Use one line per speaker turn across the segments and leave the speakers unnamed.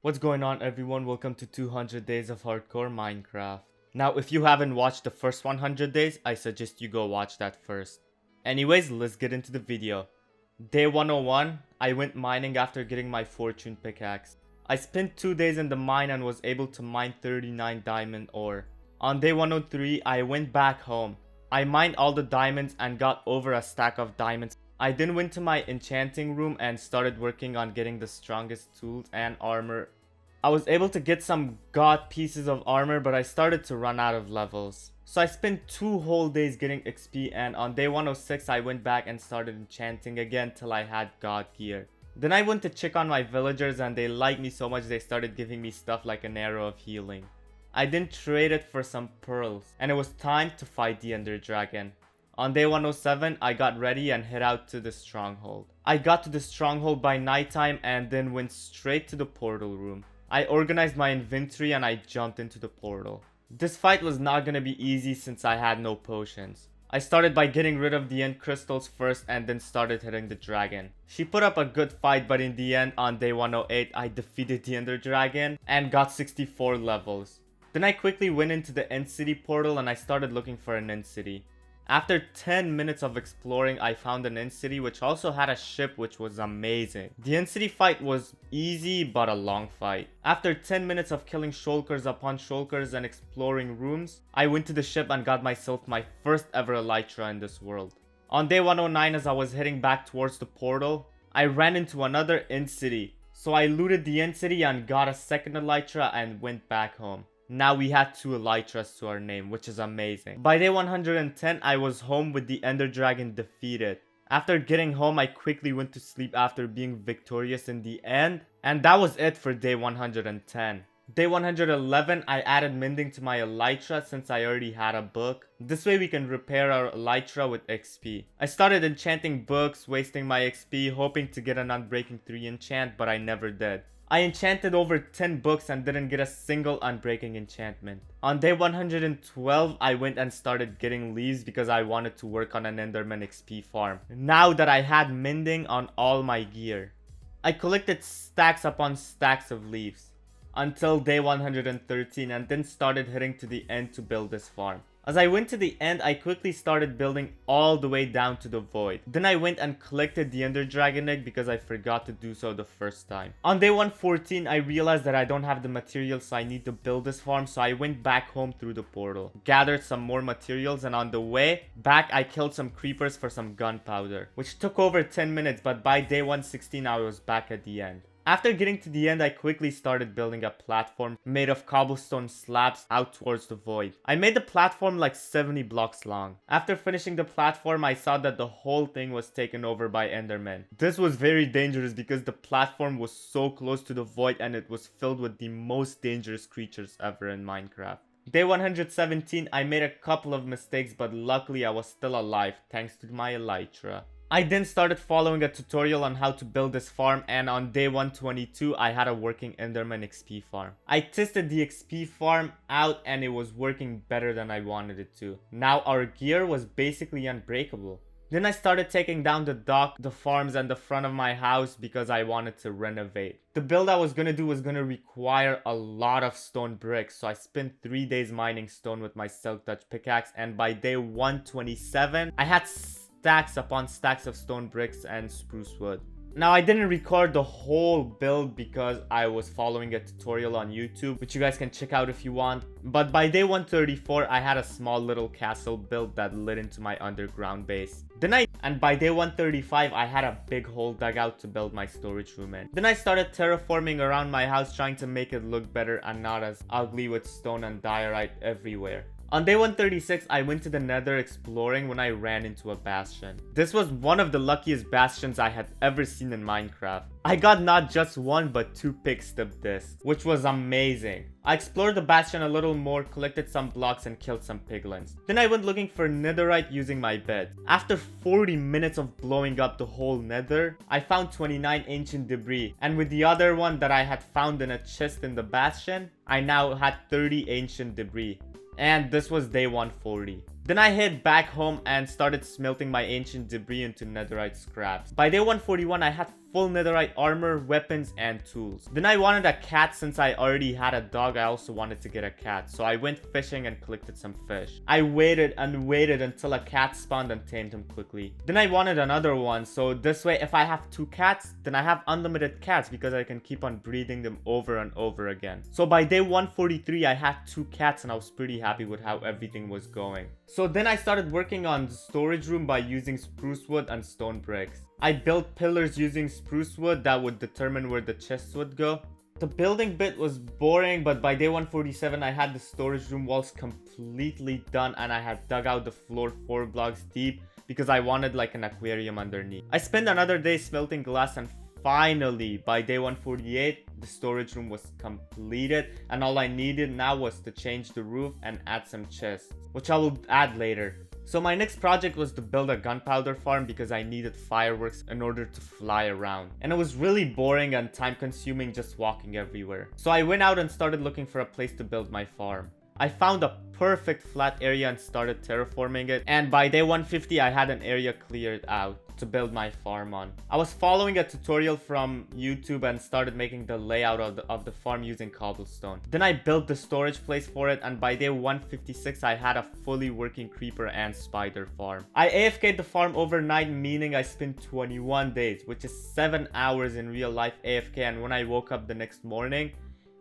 What's going on, everyone? Welcome to 200 Days of Hardcore Minecraft. Now, if you haven't watched the first 100 days, I suggest you go watch that first. Anyways, let's get into the video. Day 101, I went mining after getting my fortune pickaxe. I spent 2 days in the mine and was able to mine 39 diamond ore. On day 103, I went back home. I mined all the diamonds and got over a stack of diamonds. I then went to my enchanting room and started working on getting the strongest tools and armor. I was able to get some god pieces of armor, but I started to run out of levels. So I spent 2 whole days getting XP, and on day 106 I went back and started enchanting again till I had god gear. Then I went to check on my villagers and they liked me so much they started giving me stuff like an arrow of healing. I then traded for some pearls and it was time to fight the Ender Dragon. On day 107, I got ready and head out to the stronghold. I got to the stronghold by nighttime and then went straight to the portal room. I organized my inventory and I jumped into the portal. This fight was not gonna be easy since I had no potions. I started by getting rid of the end crystals first and then started hitting the dragon. She put up a good fight, but in the end, on day 108, I defeated the Ender Dragon and got 64 levels. Then I quickly went into the end city portal and I started looking for an end city. After 10 minutes of exploring, I found an end city which also had a ship, which was amazing. The end city fight was easy but a long fight. After 10 minutes of killing shulkers upon shulkers and exploring rooms, I went to the ship and got myself my first ever elytra in this world. On day 109, as I was heading back towards the portal, I ran into another end city. So I looted the end city and got a second elytra and went back home. Now we had 2 elytras to our name, which is amazing. By day 110, I was home with the Ender Dragon defeated. After getting home, I quickly went to sleep after being victorious in the end. And that was it for day 110. Day 111, I added mending to my elytra since I already had a book. This way we can repair our elytra with XP. I started enchanting books, wasting my XP, hoping to get an Unbreaking 3 enchant, but I never did. I enchanted over 10 books and didn't get a single unbreaking enchantment. On day 112, I went and started getting leaves because I wanted to work on an Enderman XP farm. Now that I had mending on all my gear, I collected stacks upon stacks of leaves until day 113 and then started heading to the end to build this farm. As I went to the end, I quickly started building all the way down to the void. Then I went and collected the Ender Dragon egg because I forgot to do so the first time. On day 114, I realized that I don't have the materials I need to build this farm, so I went back home through the portal. Gathered some more materials, and on the way back, I killed some creepers for some gunpowder, which took over 10 minutes, but by day 116, I was back at the end. After getting to the end, I quickly started building a platform made of cobblestone slabs out towards the void. I made the platform like 70 blocks long. After finishing the platform, I saw that the whole thing was taken over by Endermen. This was very dangerous because the platform was so close to the void and it was filled with the most dangerous creatures ever in Minecraft. Day 117, I made a couple of mistakes, but luckily I was still alive thanks to my elytra. I then started following a tutorial on how to build this farm, and on day 122 I had a working Enderman XP farm. I tested the XP farm out and it was working better than I wanted it to. Now our gear was basically unbreakable. Then I started taking down the dock, the farms, and the front of my house because I wanted to renovate. The build I was gonna do was gonna require a lot of stone bricks, so I spent 3 days mining stone with my Silk Touch pickaxe, and by day 127 I had stacks upon stacks of stone bricks and spruce wood. Now I didn't record the whole build because I was following a tutorial on YouTube, which you guys can check out if you want. But by day 134 I had a small little castle built that led into my underground base. And by day 135 I had a big hole dug out to build my storage room in. Then I started terraforming around my house, trying to make it look better and not as ugly with stone and diorite everywhere. On day 136, I went to the Nether exploring when I ran into a bastion. This was one of the luckiest bastions I had ever seen in Minecraft. I got not just 1 but 2 picks of this, which was amazing. I explored the bastion a little more, collected some blocks and killed some piglins. Then I went looking for netherite using my bed. After 40 minutes of blowing up the whole nether, I found 29 ancient debris, and with the other one that I had found in a chest in the bastion, I now had 30 ancient debris. And this was day 140. Then I hid back home and started smelting my ancient debris into netherite scraps. By day 141, I had full netherite armor, weapons, and tools. Then I wanted a cat. Since I already had a dog, I also wanted to get a cat. So I went fishing and collected some fish. I waited and waited until a cat spawned and tamed him quickly. Then I wanted another one. So this way, if I have 2 cats, then I have unlimited cats because I can keep on breeding them over and over again. So by day 143, I had 2 cats and I was pretty happy with how everything was going. So then I started working on the storage room by using spruce wood and stone bricks. I built pillars using spruce wood that would determine where the chests would go. The building bit was boring, but by day 147 I had the storage room walls completely done and I had dug out the floor 4 blocks deep because I wanted like an aquarium underneath. I spent another day smelting glass and finally by day 148 the storage room was completed and all I needed now was to change the roof and add some chests, which I will add later. So my next project was to build a gunpowder farm because I needed fireworks in order to fly around. And it was really boring and time consuming just walking everywhere. So I went out and started looking for a place to build my farm. I found a perfect flat area and started terraforming it. And by day 150 I had an area cleared out to build my farm on. I was following a tutorial from YouTube and started making the layout of the farm using cobblestone. Then I built the storage place for it and by day 156 I had a fully working creeper and spider farm. I AFK'd the farm overnight, meaning I spent 21 days, which is 7 hours in real life AFK, and when I woke up the next morning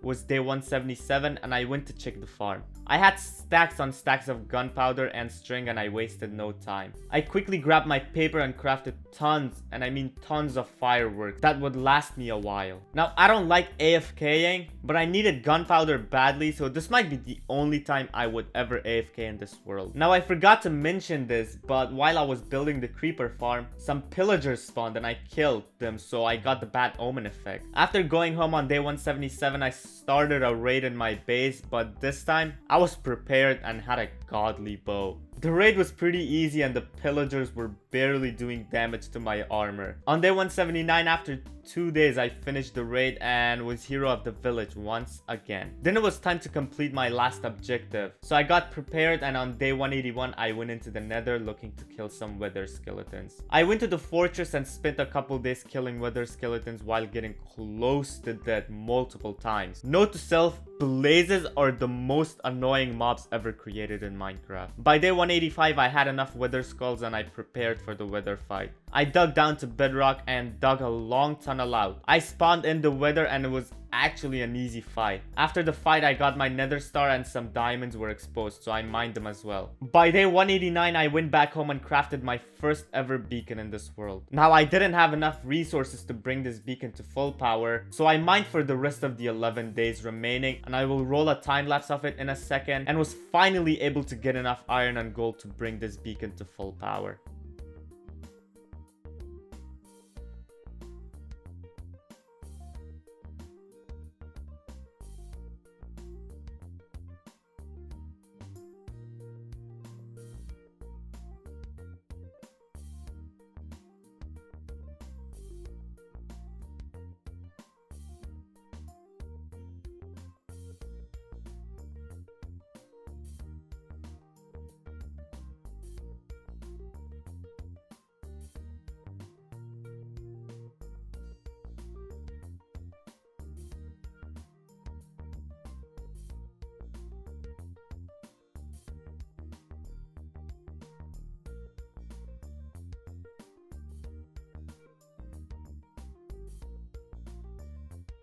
was day 177 and I went to check the farm. I had stacks on stacks of gunpowder and string and I wasted no time. I quickly grabbed my paper and crafted tons, and I mean tons of fireworks that would last me a while. Now I don't like AFKing, but I needed gunpowder badly, so this might be the only time I would ever AFK in this world. Now I forgot to mention this, but while I was building the creeper farm, some pillagers spawned and I killed them, so I got the bad omen effect. After going home on day 177, I started a raid in my base, but this time I was prepared and had a godly bow. The raid was pretty easy and the pillagers were barely doing damage to my armor. On day 179, after 2 days, I finished the raid and was hero of the village once again. Then it was time to complete my last objective. So I got prepared and on day 181, I went into the nether looking to kill some wither skeletons. I went to the fortress and spent a couple days killing wither skeletons while getting close to death multiple times. Note to self, blazes are the most annoying mobs ever created in Minecraft. By day 185, I had enough wither skulls and I prepared for the wither fight. I dug down to bedrock and dug a long tunnel out. I spawned in the wither and it was actually an easy fight. After the fight, I got my nether star and some diamonds were exposed, so I mined them as well. By day 189, I went back home and crafted my first ever beacon in this world. Now, I didn't have enough resources to bring this beacon to full power, so I mined for the rest of the 11 days remaining, and I will roll a time lapse of it in a second, and was finally able to get enough iron and gold to bring this beacon to full power.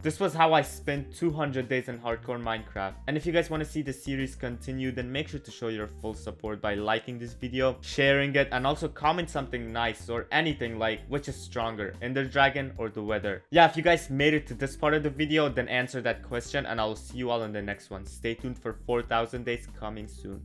This was how I spent 200 days in hardcore Minecraft. And if you guys want to see the series continue, then make sure to show your full support by liking this video, sharing it, and also comment something nice or anything like which is stronger, Ender Dragon or the Wither. Yeah, if you guys made it to this part of the video, then answer that question and I will see you all in the next one. Stay tuned for 4,000 days coming soon.